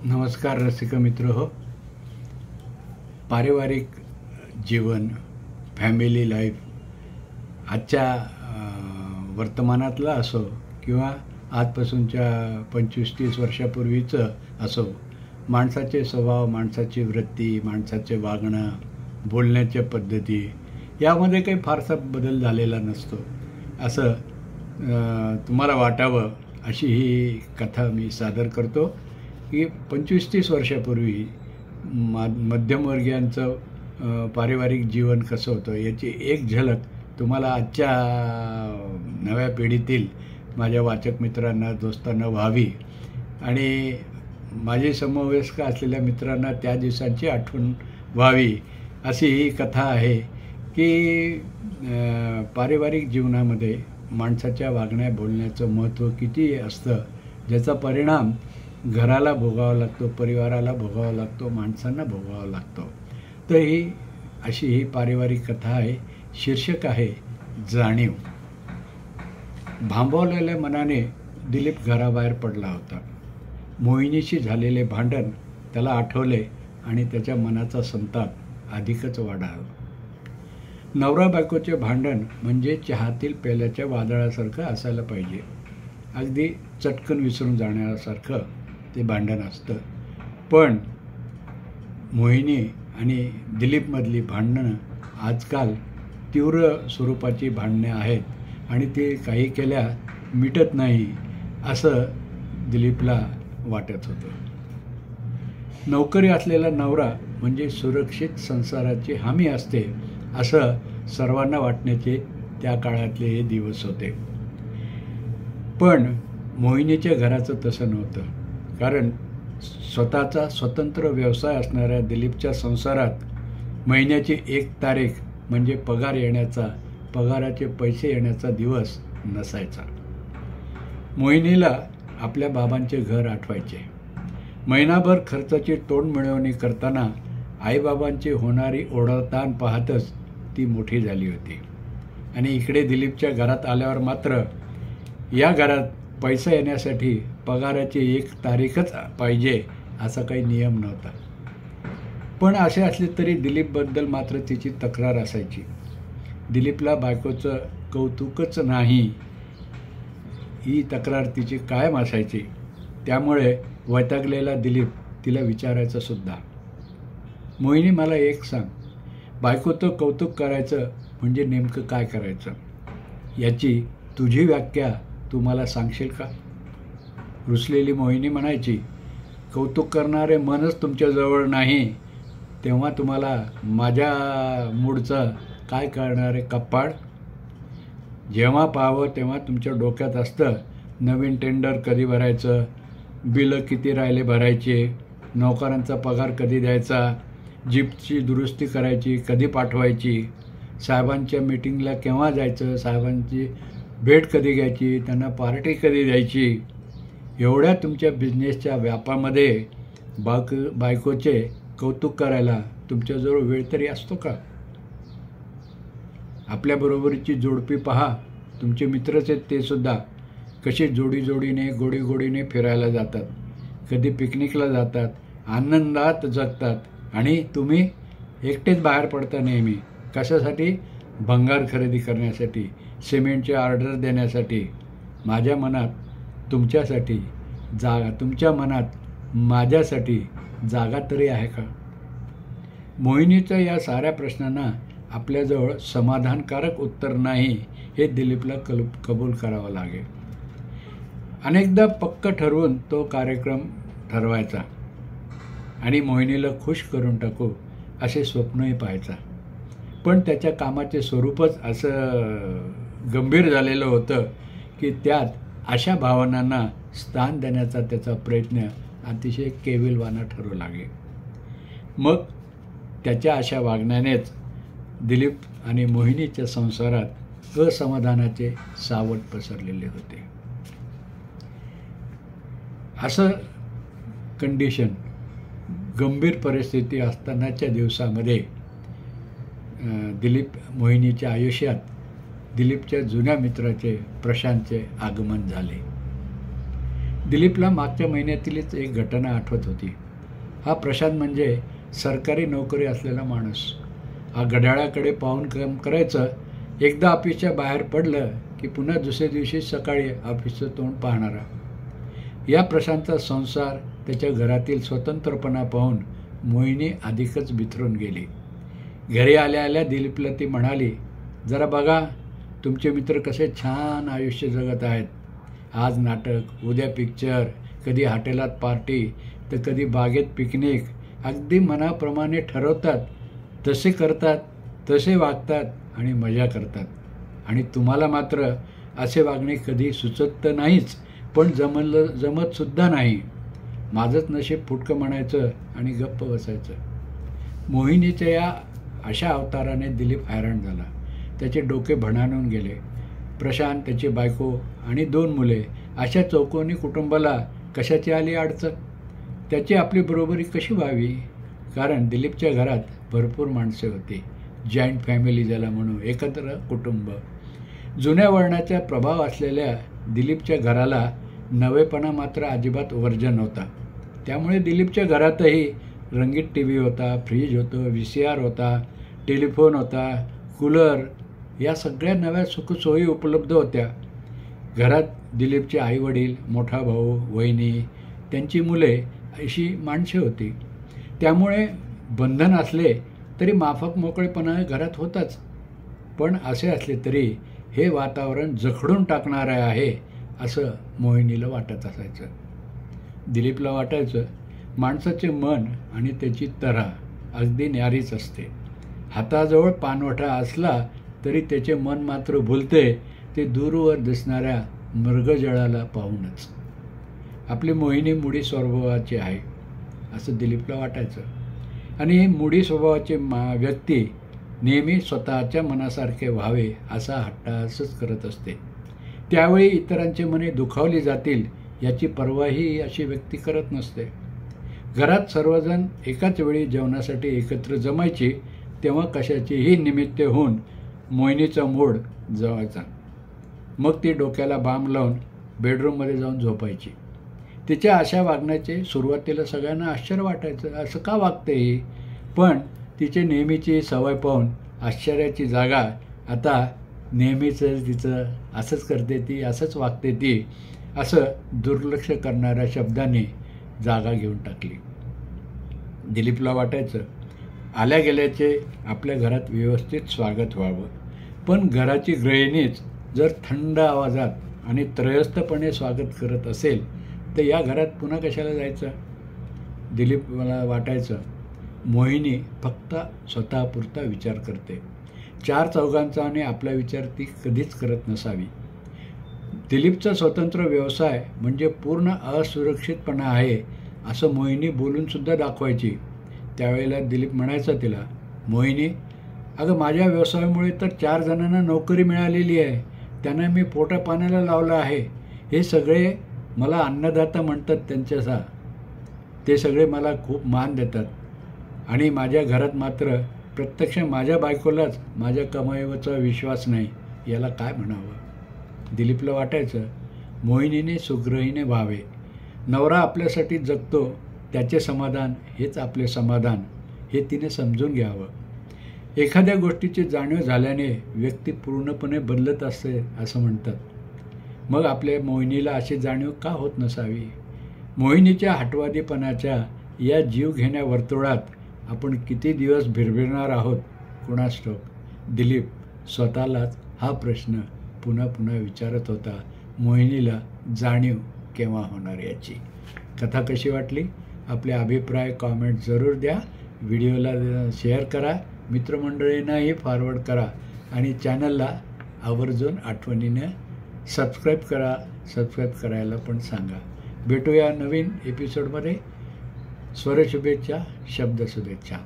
नमस्कार रसिक मित्र हो. पारिवारिक जीवन, फॅमिली लाईफ आजच्या वर्तमानातला असो किंवा आजपासूनच्या 25-30 वर्षापूर्वीचं असो, माणसाचे स्वभाव, माणसाची वृत्ती, माणसाचे वागणं, बोलण्याच्या पद्धती यामध्ये काही फारसा बदल झालेला नसतो असं तुम्हाला वाटावं अशी ही कथा मी सादर करतो की 25-30 वर्षापूर्वी मध्यमवर्गीयांचं पारिवारिक जीवन कसं होतं याची एक झलक तुम्हाला आजच्या नव्या पिढीतील माझ्या वाचक मित्रांना, दोस्तांना व्हावी आणि माझे समवयस्क असलेल्या मित्रांना त्या दिवसांची आठवण व्हावी अशी ही कथा आहे की पारिवारिक जीवनामध्ये माणसाच्या वागण्या बोलण्याचं महत्त्व किती असतं, ज्याचा परिणाम घराला भोगावा लागतो, परिवाराला भोगावा लागतो, माणसांना भोगावा लागतो. तर ही पारिवारिक कथा आहे. शीर्षक आहे जाणीव. भांबवलेल्या मनाने दिलीप घराबाहेर पडला होता. मोहिनीशी झालेले भांडण त्याला आठवले आणि त्याच्या मनाचा संताप अधिकच वाढला. नवरा बायकोचे भांडण म्हणजे चहातील पेल्याच्या वादळासारखं असायला पाहिजे. अगदी चटकन विसरून जाण्यासारखं ते भांडण असतं. पण मोहिनी आणि दिलीपमधली भांडणं आजकाल तीव्र स्वरूपाची भांडणे आहेत आणि ते काही केल्या मिटत नाही असं दिलीपला वाटत होतं. नोकरी असलेला नवरा म्हणजे सुरक्षित संसाराची हमी असते असं सर्वांना वाटण्याचे त्या काळातले हे दिवस होते. पण मोहिनीच्या घराचं तसं नव्हतं. कारण स्वतःचा स्वतंत्र व्यवसाय असणाऱ्या दिलीपच्या संसारात महिन्याची 1 तारीख म्हणजे पगार येण्याचा, पगाराचे पैसे येण्याचा दिवस नसायचा. मोहिनीला आपल्या बाबांचे घर आठवायचे. महिनाभर खर्चाची तोंड मिळवणी करताना आईबाबांची होणारी ओढाताण पाहतच ती मोठी झाली होती. आणि इकडे दिलीपच्या घरात आल्यावर मात्र या घरात पैसा येण्यासाठी पगाराची 1 तारीखच पाहिजे असा काही नियम नव्हता. पण असे असले तरी दिलीपबद्दल मात्र तिची तक्रार असायची. दिलीपला बायकोचं कौतुकच नाही ही तक्रार तिची कायम असायची. त्यामुळे वैतागलेला दिलीप तिला विचारायचा सुद्धा, मोहिनी मला एक सांग, बायकोचं कौतुक करायचं म्हणजे नेमकं काय करायचं, याची तुझी व्याख्या तू मला सांगशील का? रुसलेली मोहिनी म्हणायची, कौतुक करणारे मनच तुमच्याजवळ नाही तेव्हा तुम्हाला माझ्या मूडचं काय करणारे कप्पाड. जेव्हा पाहावं तेव्हा तुमच्या डोक्यात असतं नवीन टेंडर कधी भरायचं, बिलं किती राहिले भरायचे, नोकरांचा पगार कधी द्यायचा, जीपची दुरुस्ती करायची कधी पाठवायची, साहेबांच्या मीटिंगला केव्हा जायचं, साहेबांची भेट कधी घ्यायची, त्यांना पार्टी कधी द्यायची. एवढ्या तुमच्या बिझनेसच्या व्यापामध्ये बायकोचे कौतुक करायला तुमच्याजवळ वेळ तरी असतो का? आपल्याबरोबरची जोडपी पहा, तुमचे मित्रच आहेत ते सुद्धा, कसे जोडीने गोडीने फिरायला जातात, कधी पिकनिकला जातात, आनंदात जगतात आणि तुम्ही एकटेच बाहेर पडता नेहमी. कशासाठी? भंगार खरेदी करण्यासाठी, सिमेंटचे ऑर्डर देण्यासाठी. माझ्या मनात तुमच्यासाठी जागा, तुमच्या मनात माझ्यासाठी जागा तरी आहे का? मोहिनीच्या या साऱ्या प्रश्नांना आपल्याजवळ समाधानकारक उत्तर नाही हे दिलीपला कबूल करावं लागेल. अनेकदा पक्क ठरवून तो कार्यक्रम ठरवायचा आणि मोहिनीला खुश करून टाकू असे स्वप्नही पाहायचा. पण त्याच्या कामाचे स्वरूपच असं गंभीर झालेलं होतं की त्यात अशा भावनांना स्थान देण्याचा त्याचा प्रयत्न अतिशय केविलवाणा ठरू लागे. मग त्याच्या अशा वागण्यानेच दिलीप आणि मोहिनीच्या संसारात असमाधानाचे सावट पसरलेले होते. असं कंडिशन, गंभीर परिस्थिती असतानाच्या दिवसामध्ये दिलीप मोहिनीच्या आयुष्यात दिलीपच्या जुन्या मित्राचे प्रशांतचे आगमन झाले. दिलीपला मागच्या महिन्यातीलच एक घटना आठवत होती. हा प्रशांत म्हणजे सरकारी नोकरी असलेला माणूस. हा घड्याळाकडे पाहून काम करायचं. एकदा ऑफिसच्या बाहेर पडलं की पुन्हा दुसऱ्या दिवशी सकाळी ऑफिसचं तोंड पाहणारा. या प्रशांतचा संसार, त्याच्या घरातील स्वतंत्रपणा पाहून मोहिनी अधिकच बिथरून गेली. घरी आल्या आल्या दिलीपला ती म्हणाली, जरा बघा तुमचे मित्र कसे छान आयुष्य जगत आहेत. आज नाटक, उद्या पिक्चर, कधी हॉटेलात पार्टी तर कधी बागेत पिकनिक. अगदी मनाप्रमाणे ठरवतात तसे करतात, तसे वागतात आणि मजा करतात. आणि तुम्हाला मात्र असे वागणे कधी सुचत तर नाहीच, पण जमतसुद्धा नाही. माझंच नशीब फुटकं म्हणायचं आणि गप्प बसायचं. मोहिनीच्या या अशा अवताराने दिलीप हैराण झाला. त्याचे डोके भणाणून गेले. प्रशांत, त्याची बायको आणि 2 मुले अशा चौकोनी कुटुंबाला कशाची आली अडचण? त्याची आपली बरोबरी कशी व्हावी? कारण दिलीपच्या घरात भरपूर माणसे होती. जॉईंट फॅमिली ज्याला म्हणू, एकत्र कुटुंब. जुन्या वळणाचा प्रभाव असलेल्या दिलीपच्या घराला नवेपणा मात्र अजिबात वर्ज्य नव्हता. त्यामुळे दिलीपच्या घरातही रंगीत TV होता, फ्रीज होतं, VCR होता, टेलिफोन होता, कूलर, या सगळ्या नव्या सुखसोयी उपलब्ध होत्या. घरात दिलीपचे आईवडील, मोठा भाऊ, वहिनी, त्यांची मुले अशी माणसे होती. त्यामुळे बंधन असले तरी माफक मोकळेपणा घरात होताच. पण असे असले तरी हे वातावरण जखडून टाकणारे आहे असं मोहिनीला वाटत असायचं. दिलीपला वाटायचं माणसाचे मन आणि त्याची तऱ्हा अगदी न्यारीच असते. हाताजवळ पाणवठा असला तरी त्याचे मन मात्र भुलते ते दूरवर दिसणाऱ्या मृगजळाला पाहूनच. आपली मोहिनी मुडी स्वभावाची आहे असं दिलीपला वाटायचं. आणि ही मुडी स्वभावाची व्यक्ती नेहमी स्वतःच्या मनासारखे व्हावे असा हट्टासच करत असते. त्यावेळी इतरांची मने दुखावली जातील याची पर्वाही अशी व्यक्ती करत नसते. घरात सर्वजण एकाच वेळी जेवणासाठी एकत्र जमायची तेव्हा कशाचीही निमित्ते होऊन मोहिनीचा मूड जळायचा. मग ती डोक्याला बाम लावून बेडरूममध्ये जाऊन झोपायची. तिच्या अशा वागण्याचे सुरुवातीला सगळ्यांना आश्चर्य वाटायचं, असं का वागते ही? पण तिचे नेहमीची सवय पाहून आश्चर्याची जागा आता नेहमीच तिचं असंच करते ती, असंच वागते ती, असं दुर्लक्ष करणाऱ्या शब्दांनी जागा घेऊन टाकली. दिलीपला वाटायचं आल्या गेल्याचे आपल्या घरात व्यवस्थित स्वागत व्हावं. पण घराची गृहिणीच जर थंड आवाजात आणि त्रयस्थपणे स्वागत करत असेल तर या घरात पुन्हा कशाला जायचं? दिलीपला वाटायचं मोहिनी फक्त स्वतःपुरता विचार करते. 4 चौघांचा आणि आपला विचार ती कधीच करत नसावी. दिलीपचा स्वतंत्र व्यवसाय म्हणजे पूर्ण असुरक्षितपणा आहे असं मोहिनी बोलूनसुद्धा दाखवायची. त्यावेळेला दिलीप म्हणायचा तिला, मोहिनी अगं माझ्या व्यवसायामुळे तर 4 जणांना नोकरी मिळालेली आहे, त्यांना मी पोटापाण्याला लावलं आहे. हे सगळे मला अन्नदाता म्हणतात, त्यांच्यासा ते सगळे मला खूप मान देतात. आणि माझ्या घरात मात्र प्रत्यक्ष माझ्या बायकोलाच माझ्या कमाईवरचा विश्वास नाही. याला काय म्हणावं? दिलीपला वाटायचं मोहिनीने सुगृहीने व्हावे. नवरा आपल्यासाठी जगतो, त्याचे समाधान हेच आपले समाधान हे तिने समजून घ्यावं. एखाद्या गोष्टीची जाणीव झाल्याने व्यक्ती पूर्णपणे बदलत असते असं म्हणतात. मग आपल्या मोहिनीला अशी जाणीव का होत नसावी? मोहिनीच्या हटवादीपणाच्या या जीवघेण्या वर्तुळात आपण किती दिवस भिरभिरणार आहोत कुणास ठाऊक. दिलीप स्वतःलाच हा प्रश्न पुन्हा पुन्हा विचारत होता. मोहिनीला जाणीव केव्हा होणार याची. कथा कशी वाटली? आपले अभिप्राय कॉमेंट जरूर द्या. व्हिडिओला शेअर करा, मित्रमंडळींनाही फॉरवर्ड करा आणि चॅनलला आवर्जून आठवणीने सबस्क्राईब करा. सबस्क्राईब करायला पण सांगा. भेटूया नवीन एपिसोडमध्ये. स्वरशुभेच्छा, शब्द शुभेच्छा.